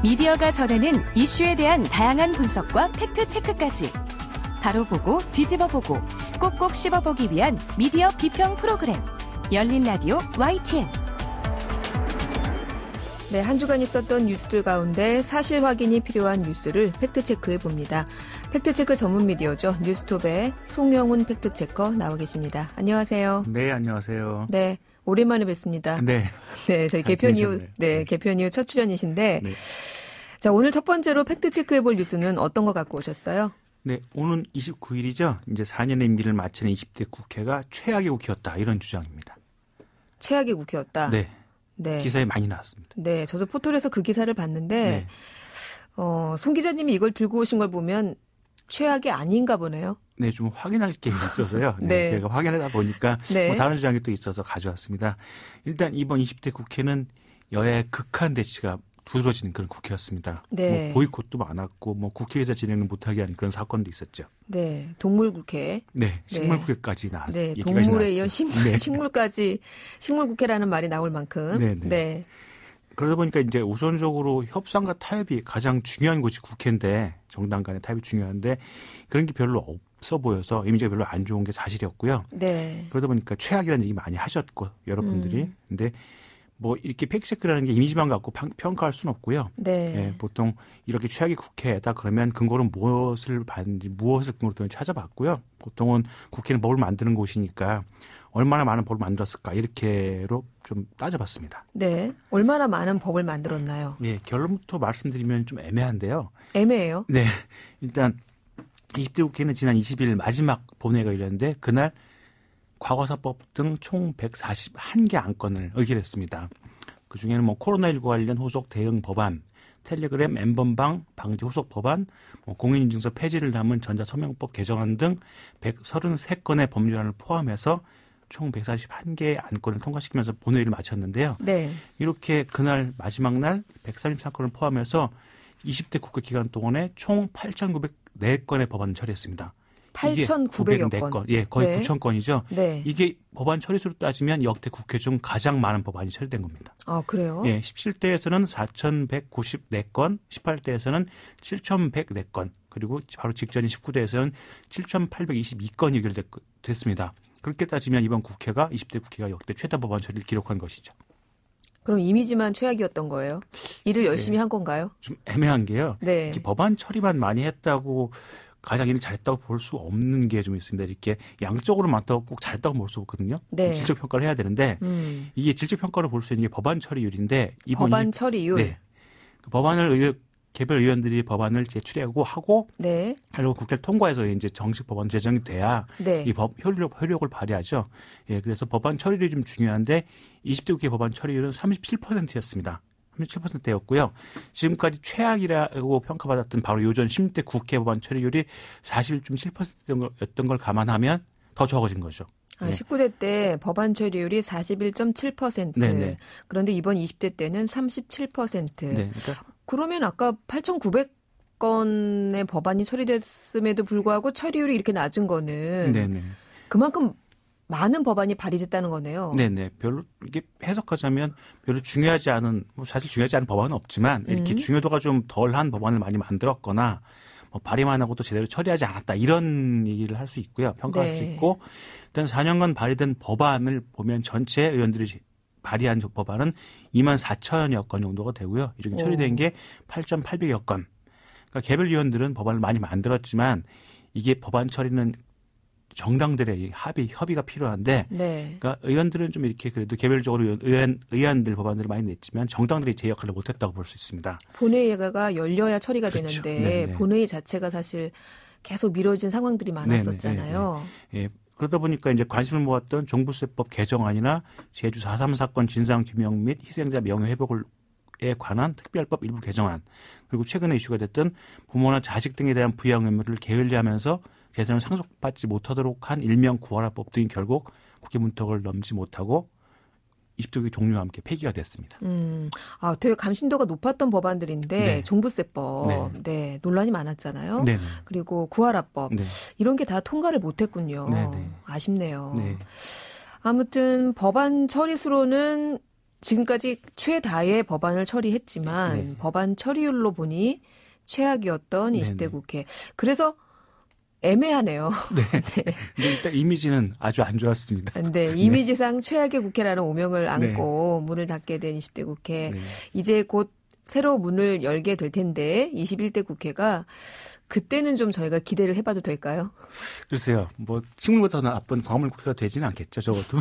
미디어가 전하는 이슈에 대한 다양한 분석과 팩트체크까지 바로 보고 뒤집어 보고 꼭꼭 씹어보기 위한 미디어 비평 프로그램 열린 라디오 YTN. 네, 한 주간 있었던 뉴스들 가운데 사실 확인이 필요한 뉴스를 팩트체크해 봅니다. 팩트체크 전문 미디어죠. 뉴스톱의 송영훈 팩트체커 나와 계십니다. 안녕하세요. 네, 안녕하세요. 네, 오랜만에 뵙습니다. 네. 네, 저희 개편 이후, 개편 이후 첫 출연이신데, 네. 자, 오늘 첫 번째로 팩트체크해 볼 뉴스는 어떤 거 갖고 오셨어요? 네, 오늘 29일이죠. 이제 4년의 임기를 마치는 20대 국회가 최악의 국회였다. 이런 주장입니다. 최악의 국회였다? 네. 네. 기사에 많이 나왔습니다. 네, 저도 포털에서 그 기사를 봤는데, 네. 송 기자님이 이걸 들고 오신 걸 보면 최악이 아닌가 보네요. 네, 좀 확인할 게 있어서요. 네, 네. 제가 확인하다 보니까 네. 뭐 다른 주장이 또 있어서 가져왔습니다. 일단 이번 20대 국회는 여야의 극한 대치가 두드러지는 그런 국회였습니다. 네. 뭐 보이콧도 많았고, 뭐 국회에서 진행을 못하게 한 그런 사건도 있었죠. 네, 동물국회. 네, 식물국회까지 네, 얘기가 동물에 이어 네. 식물까지, 식물국회라는 말이 나올 만큼. 네, 네. 네. 그러다 보니까 이제 우선적으로 협상과 타협이 가장 중요한 곳이 국회인데, 정당 간의 타협이 중요한데, 그런 게 별로 없어 보여서 이미지가 별로 안 좋은 게 사실이었고요. 네. 그러다 보니까 최악이라는 얘기 많이 하셨고, 여러분들이. 근데 뭐 이렇게 팩트체크라는 게 이미지만 갖고 평가할 수는 없고요. 네. 예, 보통 이렇게 최악의 국회다 그러면 근거는 무엇을 봤는지, 무엇을 근거로 찾아봤고요. 보통은 국회는 법을 만드는 곳이니까 얼마나 많은 법을 만들었을까 이렇게로 좀 따져봤습니다. 네. 얼마나 많은 법을 만들었나요? 예, 결론부터 말씀드리면 좀 애매한데요. 애매해요? 네. 일단 20대 국회는 지난 20일 마지막 본회의가 열렸는데 그날 과거사법 등 총 141개 안건을 의결했습니다. 그중에는 뭐 코로나19 관련 후속 대응 법안, 텔레그램 엠번방 방지 후속 법안, 뭐 공인인증서 폐지를 담은 전자서명법 개정안 등 133건의 법률안을 포함해서 총 141개의 안건을 통과시키면서 본회의를 마쳤는데요. 네. 이렇게 그날 마지막 날 133건을 포함해서 20대 국회 기간 동안에 총 8,904건의 법안을 처리했습니다. 8,900여 건. 예, 거의 네. 9,000건이죠. 네. 이게 법안 처리수로 따지면 역대 국회 중 가장 많은 법안이 처리된 겁니다. 아, 그래요? 예, 17대에서는 4,194건, 18대에서는 7,104건, 그리고 바로 직전인 19대에서는 7,822건이 의결됐습니다. 그렇게 따지면 이번 국회가 20대 국회가 역대 최다 법안 처리를 기록한 것이죠. 그럼 이미지만 최악이었던 거예요? 일을 열심히 한 건가요? 좀 애매한 게요. 네. 법안 처리만 많이 했다고 가장 일을 잘했다고 볼 수 없는 게 좀 있습니다. 이렇게 양적으로 많다고 꼭 잘했다고 볼 수 없거든요. 네. 질적 평가를 해야 되는데 이게 질적 평가를 볼 수 있는 게 법안 처리율인데 이번 법안 처리율. 네. 그 법안을 개별 의원들이 법안을 제출하고 하고 네. 그리고 국회를 통과해서 이제 정식 법안 제정이 돼야 네. 이 법 효력을 발휘하죠. 예, 그래서 법안 처리율이 좀 중요한데 20대 국회 법안 처리율은 37%였습니다. 37%였고요. 지금까지 최악이라고 평가받았던 바로 요전 10대 국회 법안 처리율이 41.7%였던 걸 감안하면 더 적어진 거죠. 아, 19대 때 법안 처리율이 41.7%. 네네. 그런데 이번 20대 때는 37%. 네, 그러니까 그러면 아까 8,900건의 법안이 처리됐음에도 불구하고 처리율이 이렇게 낮은 거는 네네. 그만큼 많은 법안이 발의됐다는 거네요. 네네. 별로 이게 해석하자면 별로 중요하지 않은 뭐 사실 중요하지 않은 법안은 없지만 이렇게 중요도가 좀 덜한 법안을 많이 만들었거나 뭐 발의만 하고 또 제대로 처리하지 않았다 이런 얘기를 할 수 있고요. 평가할 네. 수 있고 일단 4년간 발의된 법안을 보면 전체 의원들이 발의한 법안은 24,000여 건 정도가 되고요. 이 중에 처리된 게 8,800여 건. 그러니까 개별 의원들은 법안을 많이 만들었지만 이게 법안 처리는 정당들의 협의가 필요한데, 네. 그러니까 의원들은 좀 이렇게 그래도 개별적으로 의원들 법안들을 많이 냈지만 정당들이 제 역할을 못했다고 볼 수 있습니다. 본회의가 열려야 처리가 그렇죠. 되는데 네네. 본회의 자체가 사실 계속 미뤄진 상황들이 많았었잖아요. 네네. 예. 그러다 보니까 이제 관심을 모았던 종부세법 개정안이나 제주 4.3 사건 진상규명 및 희생자 명예회복에 관한 특별법 일부 개정안, 그리고 최근에 이슈가 됐던 부모나 자식 등에 대한 부양 의무를 게을리하면서 개선을 상속받지 못하도록 한 일명 구하라법 등이 결국 국회 문턱을 넘지 못하고 20대 국회 종료와 함께 폐기가 됐습니다. 아, 되게 감심도가 높았던 법안들인데 네. 종부세법, 네, 논란이 많았잖아요. 네네. 그리고 구하라법 네. 이런 게 다 통과를 못했군요. 네네. 아쉽네요. 네. 아무튼 법안 처리수로는 지금까지 최다의 법안을 처리했지만 네. 법안 처리율로 보니 최악이었던 20대 네네. 국회. 그래서 애매하네요. 네. 근데 일단 이미지는 아주 안 좋았습니다. 네, 이미지상 최악의 국회라는 오명을 안고 문을 닫게 된 20대 국회. 네. 이제 곧 새로 문을 열게 될 텐데 21대 국회가 그때는 좀 저희가 기대를 해봐도 될까요? 글쎄요. 뭐 식물보다 나쁜 광물 국회가 되지는 않겠죠. 적어도.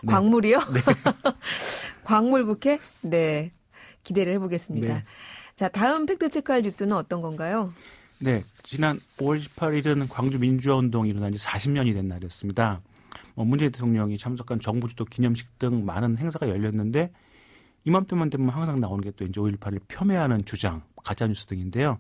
네. 광물이요? 네. 광물 국회? 네. 기대를 해보겠습니다. 네. 자, 다음 팩트체크할 뉴스는 어떤 건가요? 네, 지난 5월 18일은 광주 민주화운동이 일어난 지 40년이 된 날이었습니다. 문재인 대통령이 참석한 정부주도 기념식 등 많은 행사가 열렸는데 이맘때만 되면 항상 나오는 게 또 이제 5.18을 폄훼하는 주장, 가짜뉴스 등인데요.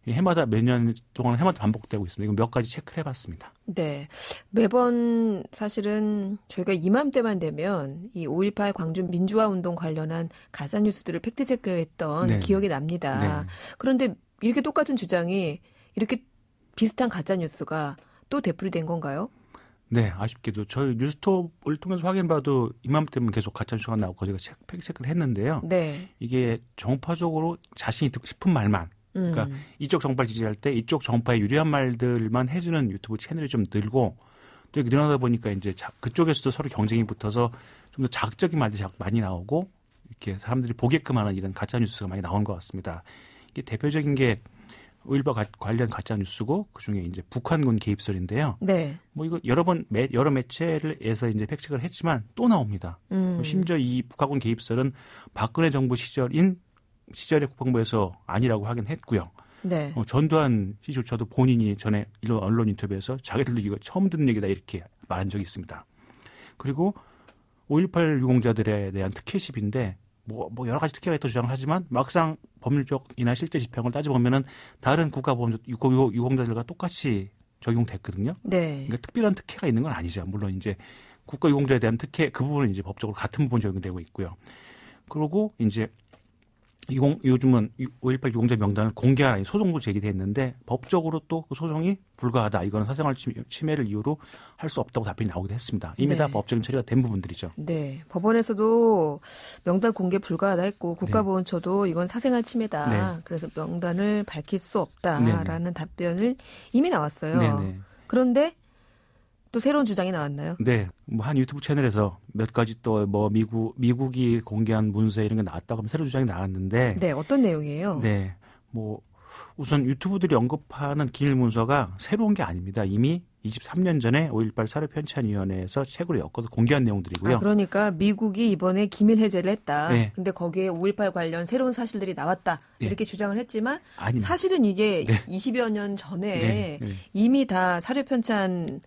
해마다 몇 년 동안 해마다 반복되고 있습니다. 이거 몇 가지 체크를 해봤습니다. 네. 매번 사실은 저희가 이맘때만 되면 이 5.18 광주 민주화운동 관련한 가짜뉴스들을 팩트체크했던 네. 기억이 납니다. 네. 그런데 이렇게 똑같은 주장이 이렇게 비슷한 가짜뉴스가 또 되풀이된 건가요? 네, 아쉽게도 저희 뉴스톱을 통해서 확인해봐도 이맘때면 계속 가짜뉴스가 나오고 저희가 팩트체크를 했는데요. 네. 이게 정파적으로 자신이 듣고 싶은 말만, 그러니까 이쪽 정파를 지지할 때 이쪽 정파에 유리한 말들만 해주는 유튜브 채널이 좀 늘고 또 이렇게 늘어나다 보니까 이제 그쪽에서도 서로 경쟁이 붙어서 좀 더 자극적인 말들이 많이 나오고 이렇게 사람들이 보게끔 하는 이런 가짜뉴스가 많이 나오는 것 같습니다. 이게 대표적인 게 5.18 관련 가짜뉴스고 그중에 이제 북한군 개입설인데요. 네. 뭐 이거 여러 매체에서 이제 팩트체크를 했지만 또 나옵니다. 심지어 이 북한군 개입설은 박근혜 정부 시절의 국방부에서 아니라고 하긴 했고요. 네. 전두환 씨조차도 본인이 전에 이런 언론 인터뷰에서 자기들도 이거 처음 듣는 얘기다 이렇게 말한 적이 있습니다. 그리고 5.18 유공자들에 대한 특혜십인데 뭐 여러 가지 특혜가 있다고 주장을 하지만 막상 법률적이나 실제 집행을 따져보면은 다른 국가보험 유공자들과 똑같이 적용됐거든요. 네. 그러니까 특별한 특혜가 있는 건 아니죠. 물론 이제 국가 유공자에 대한 특혜 그 부분은 이제 법적으로 같은 부분 적용되고 있고요. 그리고 이제 요즘은 5.18 유공자 명단을 공개하라 소송도 제기됐는데 법적으로 또 그 소송이 불가하다. 이거는 사생활 침해를 이유로 할 수 없다고 답변이 나오기도 했습니다. 이미 네. 다 법적인 처리가 된 부분들이죠. 네. 법원에서도 명단 공개 불가하다 했고 국가보훈처도 이건 사생활 침해다. 네. 그래서 명단을 밝힐 수 없다라는 답변을 이미 나왔어요. 네네. 그런데 또 새로운 주장이 나왔나요? 네. 뭐 한 유튜브 채널에서 몇 가지 또 뭐 미국이 공개한 문서 이런 게 나왔다고 하면 새로운 주장이 나왔는데 네. 어떤 내용이에요? 네. 뭐 우선 유튜브들이 언급하는 기밀 문서가 새로운 게 아닙니다. 이미 23년 전에 5.18 사료편찬위원회에서 책으로 엮어서 공개한 내용들이고요. 그러니까 미국이 이번에 기밀 해제를 했다. 네. 근데 거기에 5.18 관련 새로운 사실들이 나왔다. 네. 이렇게 주장을 했지만 아닙니다. 사실은 이게 네. 20여 년 전에 네. 네. 이미 다 사료편찬이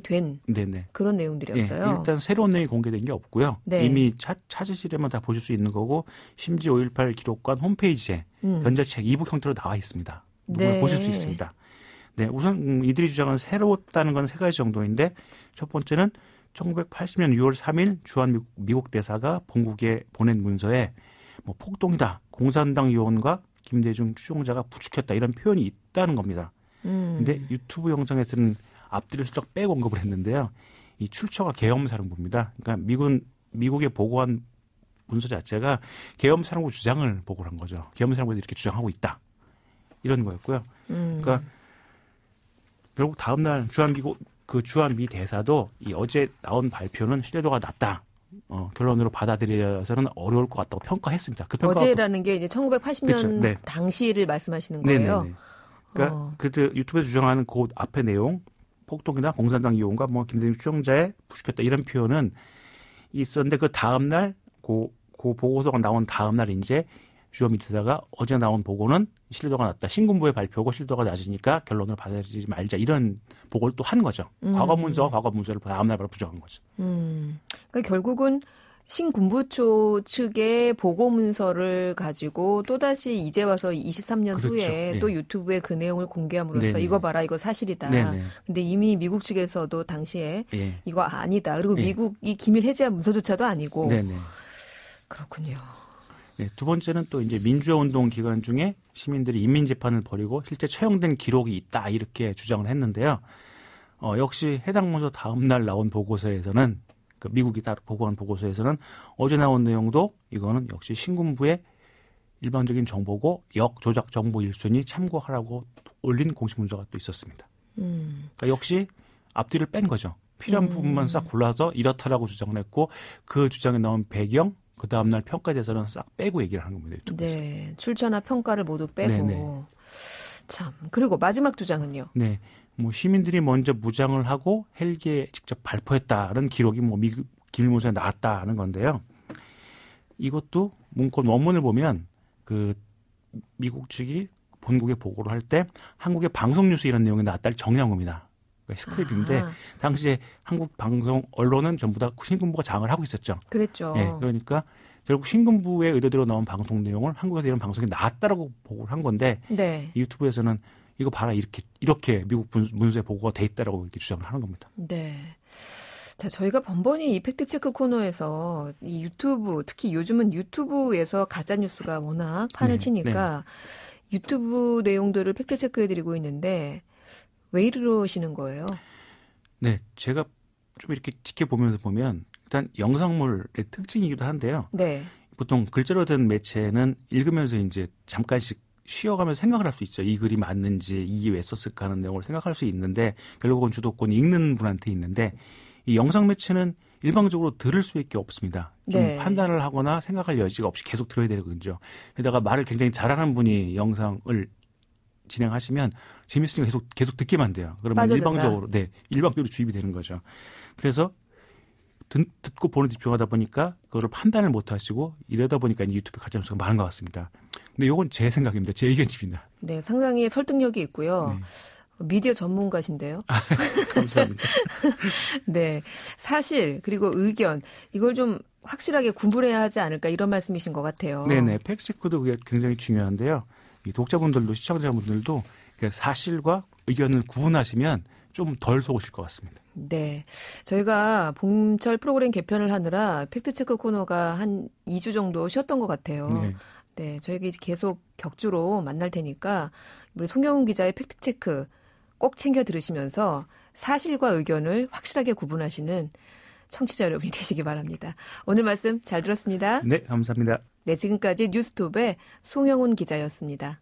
된 네네. 그런 내용들이었어요. 네, 일단 새로운 내용이 공개된 게 없고요. 네. 이미 찾으시려면 다 보실 수 있는 거고 심지어 5.18 기록관 홈페이지에 전자책 이북 형태로 나와 있습니다. 네. 보실 수 있습니다. 네, 우선 이들이 주장은 새롭다는 건 세 가지 정도인데 첫 번째는 1980년 6월 3일 주한 미국 대사가 본국에 보낸 문서에 뭐 폭동이다, 공산당 요원과 김대중 추종자가 부추겼다 이런 표현이 있다는 겁니다. 근데 유튜브 영상에서는 앞뒤를 슬쩍 빼고 언급을 했는데요. 이 출처가 계엄사령부입니다. 그러니까 미국에 보고한 문서 자체가 계엄사령부 주장을 보고를 한 거죠. 계엄사령부에서 이렇게 주장하고 있다. 이런 거였고요. 그러니까 결국 다음 날 주한 미 대사도 이 어제 나온 발표는 신뢰도가 낮다. 결론으로 받아들여서는 어려울 것 같다고 평가했습니다. 그 어제라는 게 이제 1980년 그렇죠. 네. 당시를 말씀하시는 거예요. 네네네. 그러니까 그 유튜브에서 주장하는 그 앞의 내용, 폭동이나 공산당 이용과 뭐 김대중 추종자에 부추겼다 이런 표현은 있었는데 그 다음 날 그 보고서가 나온 다음 날 이제 주한 미 대사가 어제 나온 보고는 신뢰도가 낮다. 신군부의 발표고 신뢰도가 낮으니까 결론을 받아들이지 말자. 이런 보고를 또 한 거죠. 과거 문서와 과거 문서를 다음 날 바로 부정한 거죠. 그러니까 결국은 신군부초 측의 보고 문서를 가지고 또다시 이제 와서 23년 그렇죠. 후에 네. 또 유튜브에 그 내용을 공개함으로써 네네. 이거 봐라 이거 사실이다. 네네. 근데 이미 미국 측에서도 당시에 예. 이거 아니다. 그리고 예. 미국이 기밀 해제한 문서조차도 아니고. 네네. 그렇군요. 네, 두 번째는 또 이제 민주화 운동 기간 중에 시민들이 인민 재판을 벌이고 실제 처형된 기록이 있다 이렇게 주장을 했는데요. 역시 해당 문서 다음 날 나온 보고서에서는 그 미국이 따로 보고한 보고서에서는 어제 나온 내용도 이거는 역시 신군부의 일반적인 정보고 역조작 정보 1순위 참고하라고 올린 공식 문서가 또 있었습니다. 그러니까 역시 앞뒤를 뺀 거죠. 필요한 부분만 싹 골라서 이렇다라고 주장을 했고 그 주장에 나온 배경 그 다음날 평가에 대해서는 싹 빼고 얘기를 하는 겁니다. 유튜브에서. 네, 출처나 평가를 모두 빼고. 네네. 참. 그리고 마지막 주장은요. 네, 뭐 시민들이 먼저 무장을 하고 헬기에 직접 발포했다는 기록이 뭐 기밀문서에 나왔다는 건데요. 이것도 문건 원문을 보면 그 미국 측이 본국에 보고를 할 때 한국의 방송 뉴스 이런 내용이 나왔다를 정리한 겁니다. 스크립인데 당시에 한국 방송 언론은 전부 다 신군부가 장을 하고 있었죠. 그랬죠. 네, 그러니까 결국 신군부의 의도대로 나온 방송 내용을 한국에서 이런 방송이 나왔다라고 보고를 한 건데 네. 유튜브에서는 이거 봐라 이렇게 미국 문서에 보고가 돼 있다라고 이렇게 주장을 하는 겁니다. 네. 자, 저희가 번번이 이 팩트체크 코너에서 이 유튜브, 특히 요즘은 유튜브에서 가짜뉴스가 워낙 판을 치니까 유튜브 내용들을 팩트체크해드리고 있는데 왜 이러시는 거예요? 네, 제가 좀 이렇게 지켜보면서 보면 일단 영상물의 특징이기도 한데요. 네. 보통 글자로 된 매체는 읽으면서 이제 잠깐씩 쉬어가면서 생각을 할 수 있죠. 이 글이 맞는지 이게 왜 썼을까 하는 내용을 생각할 수 있는데 결국은 주도권이 읽는 분한테 있는데 이 영상 매체는 일방적으로 들을 수밖에 없습니다. 좀 네. 판단을 하거나 생각할 여지가 없이 계속 들어야 되거든요. 게다가 말을 굉장히 잘하는 분이 영상을 진행하시면 재밌으니까 계속 듣기만 돼요. 그러면 일방적으로 주입이 되는 거죠. 그래서 듣고 보는 데 집중하다 보니까 그거를 판단을 못 하시고 이러다 보니까 유튜브 가짜뉴스가 많은 것 같습니다. 근데 이건 제 생각입니다. 제 의견집입니다. 네, 상당히 설득력이 있고요. 미디어 전문가신데요. 감사합니다. 네, 사실 그리고 의견 이걸 좀 확실하게 구분해야 하지 않을까 이런 말씀이신 것 같아요. 네네, 팩트체크도 그게 굉장히 중요한데요. 이 독자분들도 시청자분들도 사실과 의견을 구분하시면 좀 덜 속으실 것 같습니다. 네, 저희가 봄철 프로그램 개편을 하느라 팩트체크 코너가 한 2주 정도 쉬었던 것 같아요. 네, 저희가 이제 계속 격주로 만날 테니까 우리 송영훈 기자의 팩트체크 꼭 챙겨 들으시면서 사실과 의견을 확실하게 구분하시는 청취자 여러분이 되시기 바랍니다. 오늘 말씀 잘 들었습니다. 네, 감사합니다. 네, 지금까지 뉴스톱의 송영훈 기자였습니다.